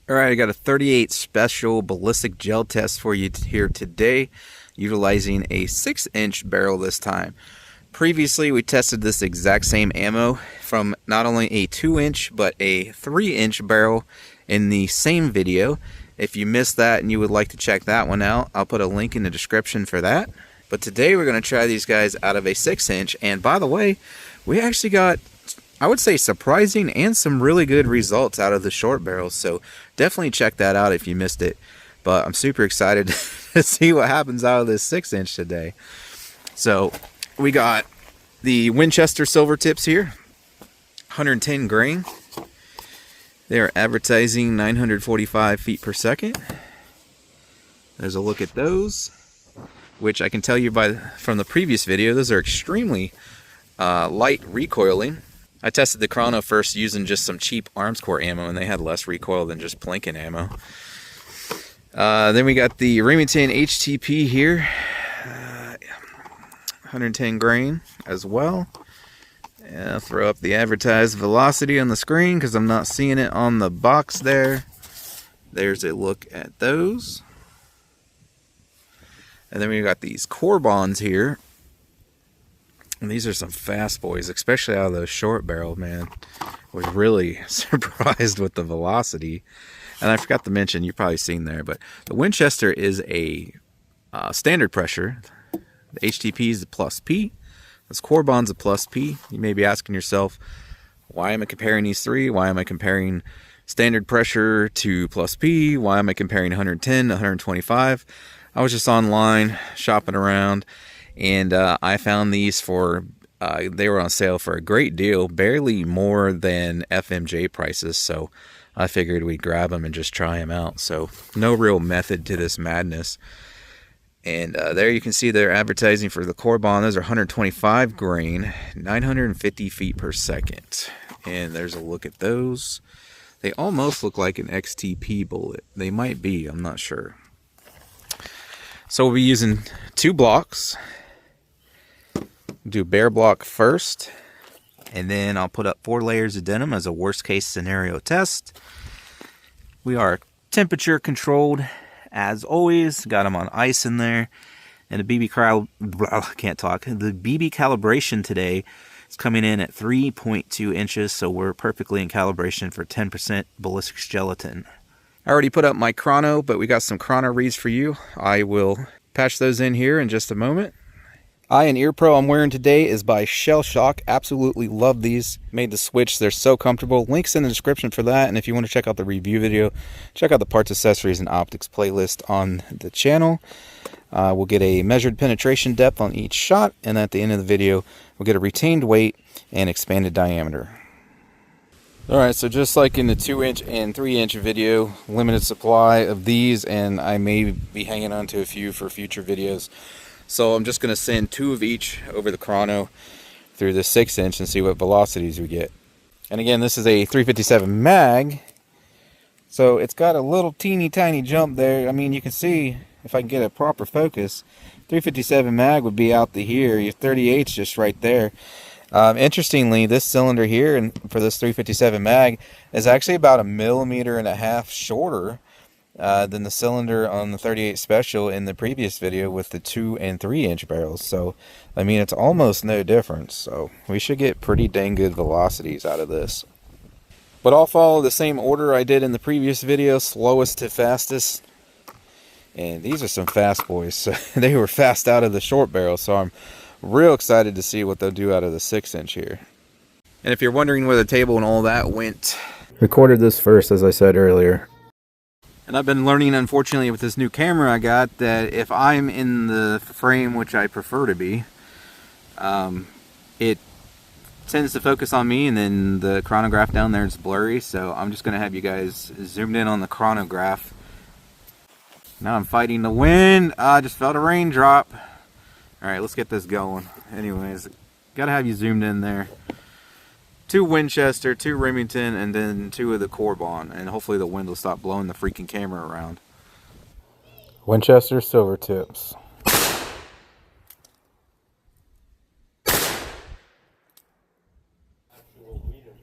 Alright, I got a 38 special ballistic gel test for you here today, utilizing a 6-inch barrel this time. Previously, we tested this exact same ammo from not only a 2-inch but a 3-inch barrel in the same video. If you missed that and you would like to check that one out, I'll put a link in the description for that. But today we're going to try these guys out of a 6-inch, and by the way, we actually got, I would say, surprising and some really good results out of the short barrels, so definitely check that out if you missed it. But I'm super excited to see what happens out of this 6-inch today. So we got the Winchester silver tips here, 110 grain. They're advertising 945 feet per second. There's a look at those, which I can tell you from the previous video, those are extremely light recoiling. I tested the Chrono first using just some cheap arms core ammo, and they had less recoil than just Plinkin ammo. Then we got the Remington HTP here, 110 grain as well. And I'll throw up the advertised velocity on the screen because I'm not seeing it on the box there. There's a look at those. And then we got these Corbons here. And these are some fast boys, especially out of those short barrel, man. Was really surprised with the velocity. And I forgot to mention, you've probably seen there, but the Winchester is a standard pressure. The HTP is the plus P. This Corbon's a plus P. You may be asking yourself, why am I comparing these three? Why am I comparing standard pressure to plus P? Why am I comparing 110 to 125? I was just online shopping around, and I found these for, they were on sale for a great deal, barely more than FMJ prices, so I figured we'd grab them and just try them out. So no real method to this madness. And there you can see they're advertising for the Corbon. Those are 125 grain, 950 feet per second. And there's a look at those. They almost look like an XTP bullet. They might be, I'm not sure. So we'll be using 2 blocks. Do bare block first, and then I'll put up 4 layers of denim as a worst case scenario test. We are temperature controlled as always. Got them on ice in there, and the BB calibration today is coming in at 3.2 inches, so we're perfectly in calibration for 10% ballistic gelatin. I already put up my Chrono, but we got some Chrono reads for you. I will patch those in here in just a moment. Eye and ear pro I'm wearing today is by Shell Shock. Absolutely love these. Made the switch. They're so comfortable. Links in the description for that. And if you want to check out the review video, check out the parts, accessories, and optics playlist on the channel. We'll get a measured penetration depth on each shot. And at the end of the video, we'll get a retained weight and expanded diameter. Alright, so just like in the 2-inch and 3-inch video, limited supply of these, and I may be hanging on to a few for future videos. So I'm just going to send 2 of each over the Chrono through the 6-inch and see what velocities we get. And again, this is a 357 mag, so it's got a little teeny tiny jump there. I mean, you can see, if I can get a proper focus, 357 mag would be out to here. Your 38's just right there. Interestingly, this cylinder here, and for this 357 mag, is actually about 1.5 millimeters shorter than the cylinder on the 38 Special in the previous video with the 2 and 3-inch barrels. So, I mean, it's almost no difference. So, we should get pretty dang good velocities out of this. But I'll follow the same order I did in the previous video, slowest to fastest. And these are some fast boys. So they were fast out of the short barrel, so I'm real excited to see what they'll do out of the 6-inch here. And if you're wondering where the table and all that went, recorded this first, as I said earlier. And I've been learning, unfortunately, with this new camera I got, that if I'm in the frame, which I prefer to be, it tends to focus on me, and then the chronograph down there is blurry. So I'm just going to have you guys zoomed in on the chronograph. Now I'm fighting the wind. I just felt a raindrop. Alright, let's get this going. Anyways, gotta have you zoomed in there. 2 Winchester, 2 Remington, and then 2 of the Corbon. And hopefully the wind will stop blowing the freaking camera around. Winchester silver tips.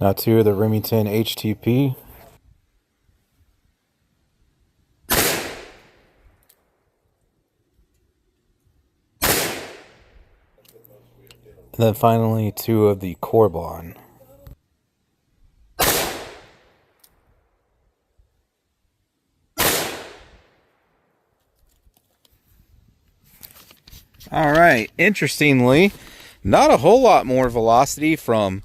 Now 2 of the Remington HTP. And then finally 2 of the Corbon. Alright, interestingly, not a whole lot more velocity from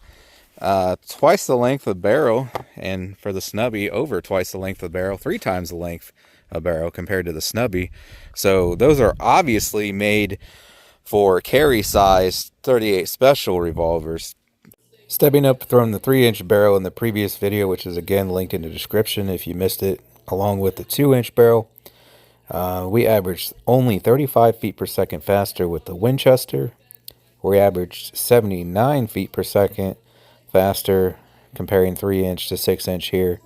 twice the length of barrel, and for the snubby over twice the length of barrel, 3 times the length of barrel compared to the snubby. So those are obviously made for carry size 38 special revolvers. Stepping up from the 3-inch barrel in the previous video, which is again linked in the description if you missed it, along with the 2-inch barrel, we averaged only 35 feet per second faster with the Winchester. We averaged 79 feet per second faster, comparing 3-inch to 6-inch here,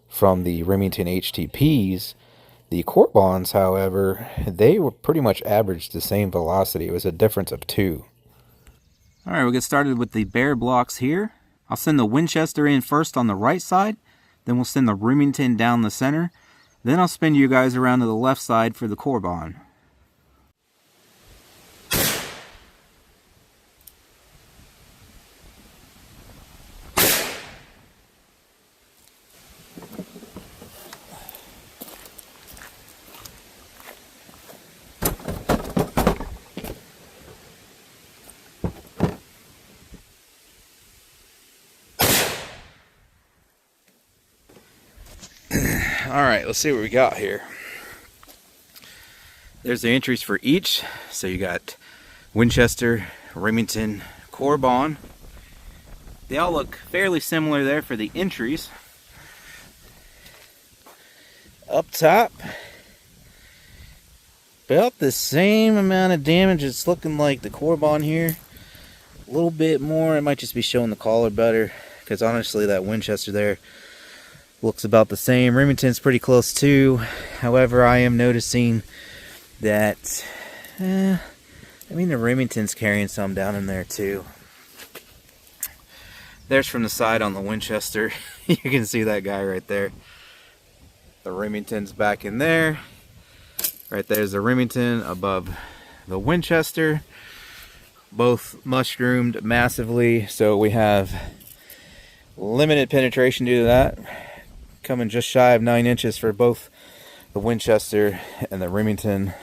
from the Remington HTPs. The Corbons, however, they were pretty much averaged the same velocity. It was a difference of 2. Alright, we'll get started with the bare blocks here. I'll send the Winchester in first on the right side, then we'll send the Remington down the center, then I'll spin you guys around to the left side for the Corbon. Alright, let's see what we got here. There's the entries for each. So you got Winchester, Remington, Corbon. They all look fairly similar there for the entries. Up top, about the same amount of damage. It's looking like the Corbon here. A little bit more. It might just be showing the collar better, because honestly that Winchester there looks about the same. Remington's pretty close too. However, I am noticing that, I mean, the Remington's carrying some down in there too. There's from the side on the Winchester. You can see that guy right there. The Remington's back in there. Right there's the Remington above the Winchester. Both mushroomed massively, so we have limited penetration due to that. Coming just shy of 9 inches for both the Winchester and the Remington.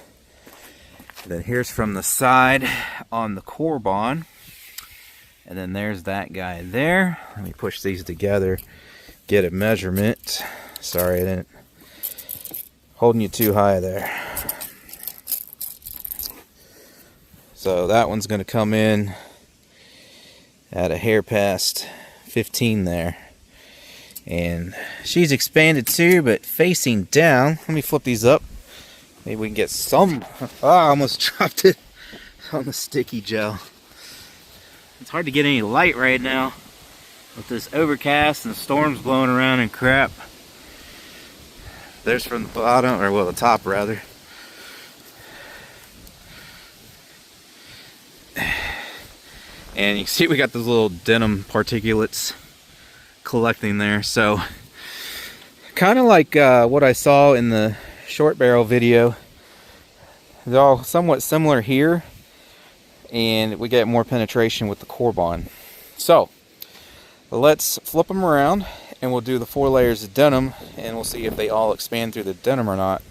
And then here's from the side on the Corbon. And then there's that guy there. Let me push these together, get a measurement. Sorry, I didn't. Holding you too high there. So that one's going to come in at a hair past 15 there. And she's expanded too, but facing down. Let me flip these up. Maybe we can get some. I almost dropped it on the sticky gel. It's hard to get any light right now with this overcast and the storms blowing around and crap. There's from the bottom, or well, the top rather. And you can see we got those little denim particulates collecting there. So kind of like what I saw in the short barrel video. They're all somewhat similar here, and we get more penetration with the Corbon. So let's flip them around and we'll do the 4 layers of denim, and we'll see if they all expand through the denim or not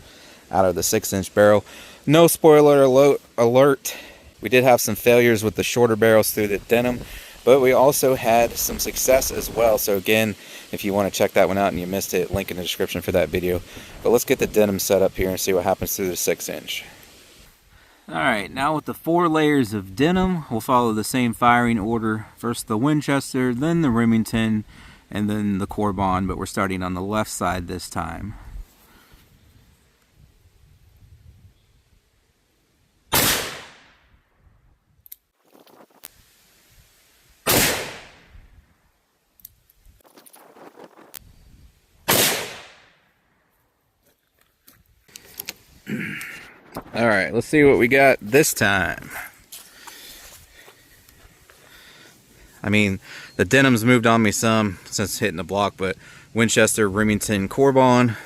out of the 6-inch barrel. No spoiler alert, we did have some failures with the shorter barrels through the denim, but we also had some success as well. So again, if you want to check that one out and you missed it, link in the description for that video. But let's get the denim set up here and see what happens through the 6-inch. Alright, now with the 4 layers of denim, we'll follow the same firing order. First the Winchester, then the Remington, and then the Corbon, but we're starting on the left side this time. Alright, let's see what we got this time. I mean, the denim's moved on me some since hitting the block, but Winchester, Remington, Corbon.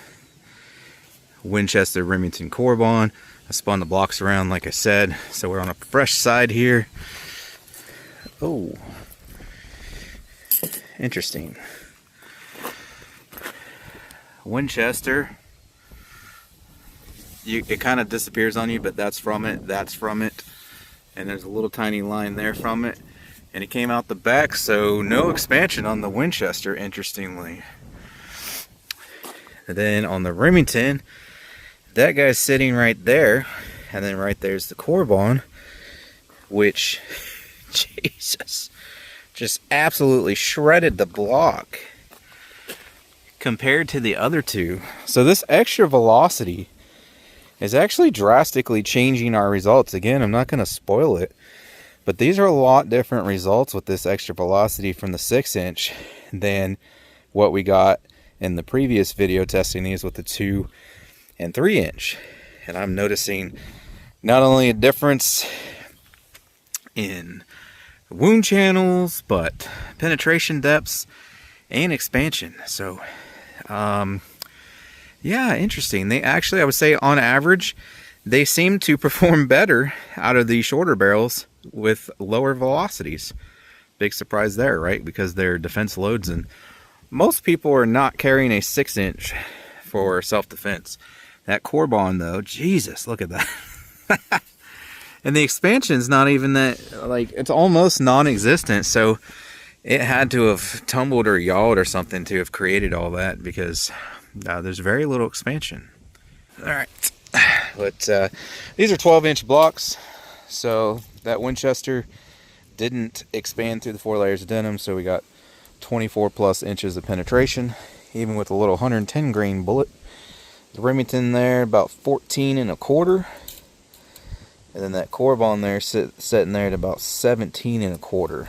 Winchester, Remington, Corbon. I spun the blocks around like I said, so we're on a fresh side here. Oh, interesting. Winchester. It kind of disappears on you, but that's from it. That's from it. And there's a little tiny line there from it. And it came out the back, so no expansion on the Winchester, interestingly. And then on the Remington, that guy's sitting right there. And then right there's the Corbon, which, Jesus, just absolutely shredded the block compared to the other two. So this extra velocity is actually drastically changing our results. Again, I'm not going to spoil it, but these are a lot different results with this extra velocity from the 6-inch than what we got in the previous video testing these with the 2 and 3-inch. And I'm noticing not only a difference in wound channels, but penetration depths and expansion. So, yeah, interesting. They actually, I would say on average, they seem to perform better out of the shorter barrels with lower velocities. Big surprise there, right? Because they're defense loads, and most people are not carrying a 6-inch for self-defense. That Corbon, though, Jesus, look at that. And the expansion's not even that, like, it's almost non-existent, so it had to have tumbled or yawed or something to have created all that, because there's very little expansion. Alright, but these are 12-inch blocks, so that Winchester didn't expand through the 4 layers of denim, so we got 24 plus inches of penetration, even with a little 110 grain bullet. The Remington there, about 14 1/4. And then that Corbon there sitting there at about 17 1/4.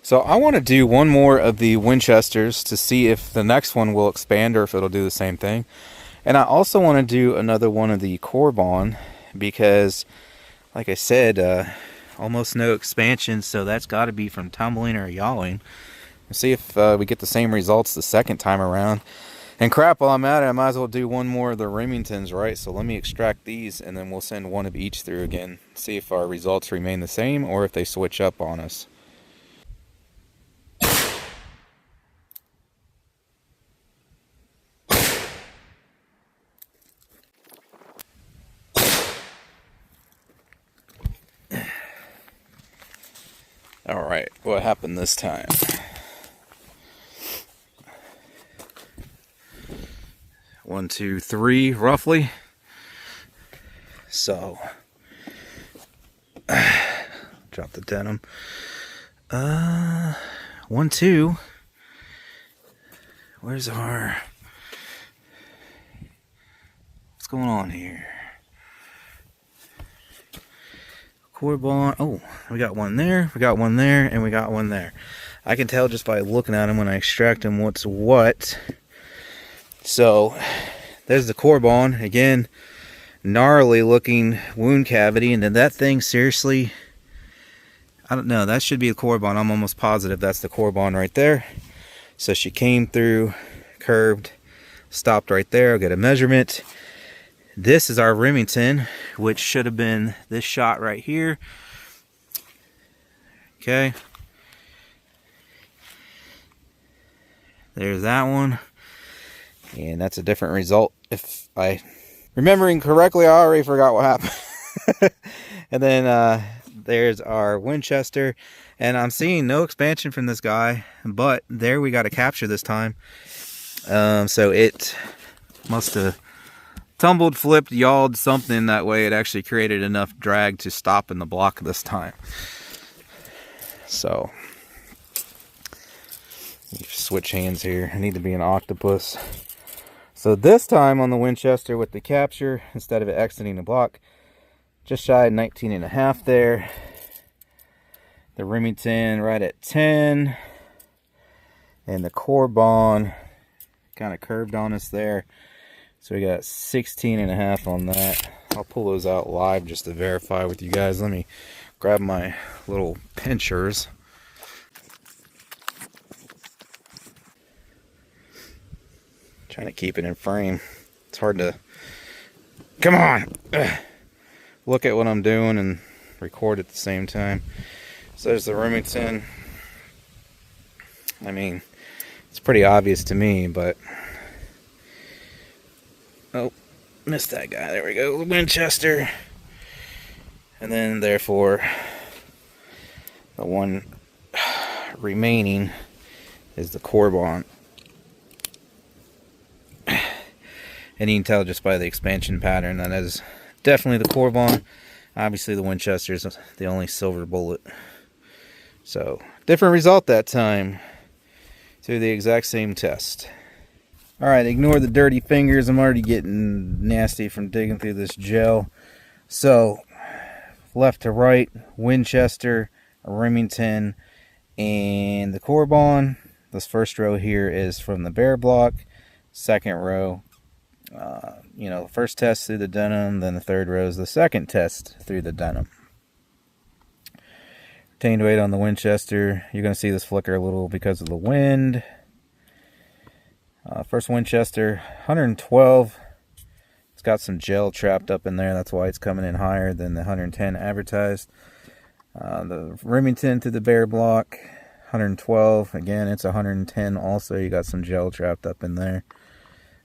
So I want to do one more of the Winchesters to see if the next one will expand or if it'll do the same thing. And I also want to do another one of the Corbon because, like I said, almost no expansion, so that's got to be from tumbling or yawing. We'll see if we get the same results the second time around. And crap, while I'm at it, I might as well do one more of the Remingtons, right? So let me extract these, and then we'll send one of each through again. See if our results remain the same, or if they switch up on us. Alright, what happened this time? One, two, three, roughly. So, drop the denim. 1, 2. Where's our... What's going on here? Corbon. Oh, we got one there, we got one there, and we got one there. I can tell just by looking at them when I extract them what's what. So, there's the Corbon. Again, gnarly looking wound cavity. And then that thing, seriously, I don't know. That should be a Corbon. I'm almost positive that's the Corbon right there. So she came through, curved, stopped right there. I'll get a measurement. This is our Remington, which should have been this shot right here. Okay. There's that one. And that's a different result. If I remembering correctly, I already forgot what happened. And then there's our Winchester. And I'm seeing no expansion from this guy. But there we got a capture this time. So it must have tumbled, flipped, yawed, something that way. It actually created enough drag to stop in the block this time. So, switch hands here. I need to be an octopus. So this time on the Winchester with the capture, instead of it exiting the block, just shy of 19.5 there. The Remington right at 10. And the Corbon kind of curved on us there. So we got 16.5 on that. I'll pull those out live just to verify with you guys. Let me grab my little pinchers. Trying to keep it in frame. It's hard to... Come on! Ugh. Look at what I'm doing and record at the same time. So there's the Remington. I mean, it's pretty obvious to me, but... Oh, missed that guy. There we go. The Winchester. And then, therefore, the one remaining is the Corbon. And you can tell just by the expansion pattern that is definitely the Corbon. Obviously, the Winchester is the only silver bullet. So, different result that time through the exact same test. Alright, ignore the dirty fingers. I'm already getting nasty from digging through this gel. So, left to right, Winchester, Remington, and the Corbon. This first row here is from the bear block. Second row, the first test through the denim, then the third row is the second test through the denim. Retained weight on the Winchester. You're going to see this flicker a little because of the wind. First Winchester, 112. It's got some gel trapped up in there. That's why it's coming in higher than the 110 advertised. The Remington through the bear block, 112. Again, it's 110 also. You got some gel trapped up in there.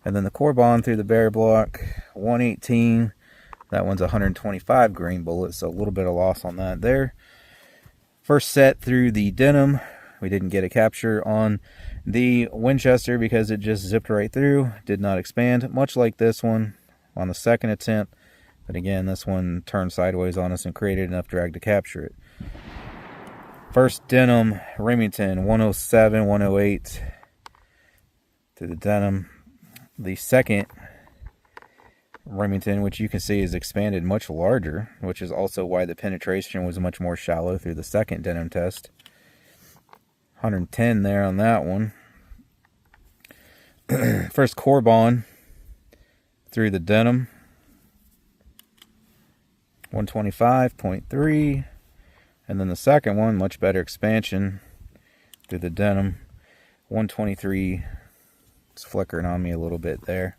And then the Corbon through the bear block, 118. That one's 125 grain bullet, so a little bit of loss on that there. First set through the denim. We didn't get a capture on the Winchester because it just zipped right through. Did not expand, much like this one on the second attempt. But again, this one turned sideways on us and created enough drag to capture it. First denim, Remington, 107, 108 through the denim. The second Remington, which you can see is expanded much larger, which is also why the penetration was much more shallow through the second denim test. 110 there on that one. First Corbon through the denim, 125.3. And then the second one, much better expansion through the denim, 123. It's flickering on me a little bit there.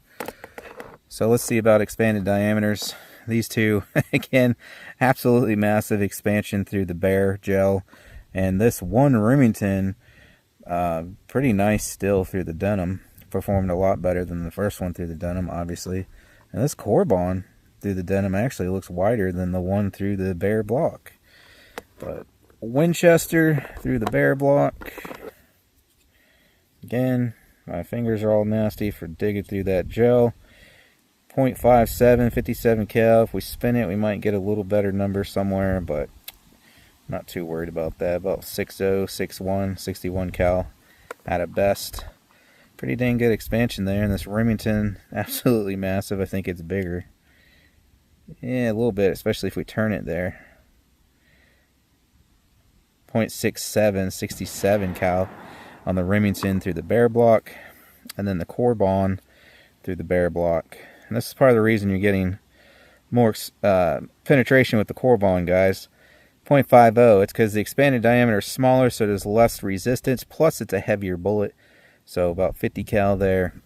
So let's see about expanded diameters. These two, again, absolutely massive expansion through the bear gel. And this one Remington, pretty nice still through the denim. Performed a lot better than the first one through the denim, obviously. And this Corbon through the denim actually looks wider than the one through the bear block. But Winchester through the bear block. Again, my fingers are all nasty for digging through that gel. 0.57, 57 cal. If we spin it, we might get a little better number somewhere, but not too worried about that. About 60, 61, 61 cal at best. Pretty dang good expansion there. And this Remington, absolutely massive. I think it's bigger. Yeah, a little bit, especially if we turn it there. 0.67, 67 cal on the Remington through the bear block. And then the Corbon through the bear block. And this is part of the reason you're getting more penetration with the Corbon, guys. 0.50, it's because the expanded diameter is smaller, so there's less resistance, plus it's a heavier bullet. So about 50 cal there.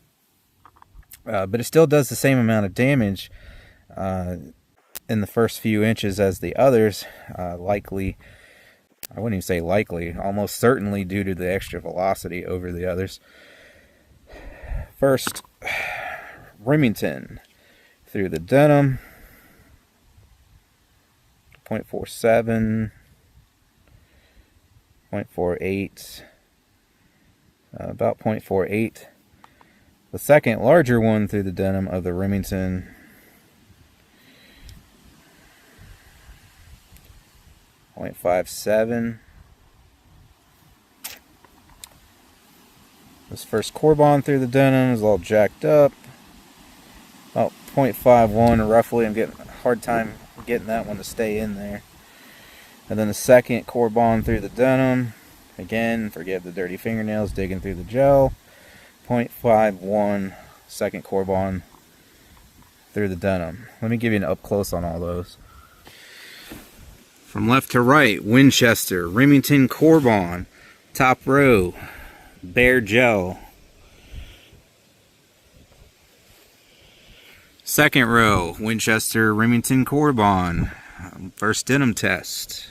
But it still does the same amount of damage in the first few inches as the others. Likely, I wouldn't even say likely, almost certainly due to the extra velocity over the others. First, Remington through the denim, 0.47, 0.48, about 0.48. The second larger one through the denim of the Remington, 0.57. This first Corbon through the denim is all jacked up. About 0.51 roughly. I'm getting a hard time getting that one to stay in there. And then the second Corbon through the denim. Again, forgive the dirty fingernails digging through the gel. 0.51 second Corbon through the denim. Let me give you an up close on all those. From left to right, Winchester, Remington Corbon, top row, bear gel. Second row, Winchester, Remington Corbon, First denim test.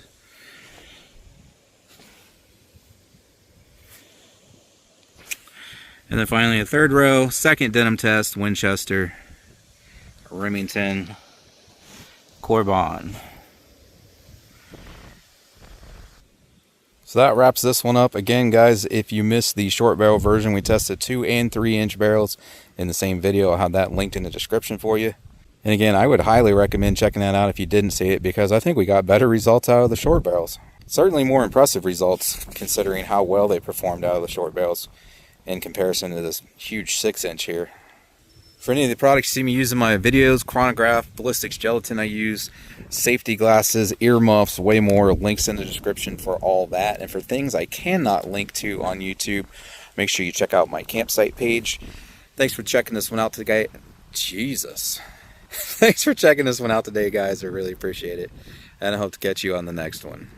And then finally a third row, second denim test, Winchester Remington Corbon. So that wraps this one up. Again, guys, if you missed the short barrel version, we tested 2 and 3 inch barrels in the same video. I'll have that linked in the description for you. And again, I would highly recommend checking that out if you didn't see it, because I think we got better results out of the short barrels. Certainly more impressive results considering how well they performed out of the short barrels in comparison to this huge 6 inch here. For any of the products you see me use in my videos, chronograph, ballistics gelatin I use, safety glasses, earmuffs, way more, links in the description for all that. And for things I cannot link to on YouTube, make sure you check out my campsite page. Thanks for checking this one out today. Jesus. Thanks for checking this one out today, guys. I really appreciate it. And I hope to catch you on the next one.